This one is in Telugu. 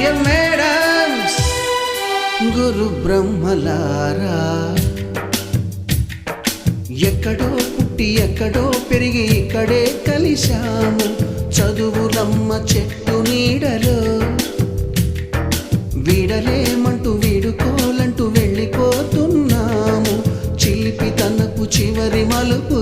డియర్ మేడమ్స్, గురు బ్రహ్మలారా, ఎక్కడో పుట్టి ఎక్కడో పెరిగి ఇక్కడే కలిశాము. చదువులమ్మ చెట్టు నీడలో వీడలేమంటూ వీడుకోలంటూ వెళ్ళిపోతున్నాము. చిలిపి తనకు చివరి మలుపు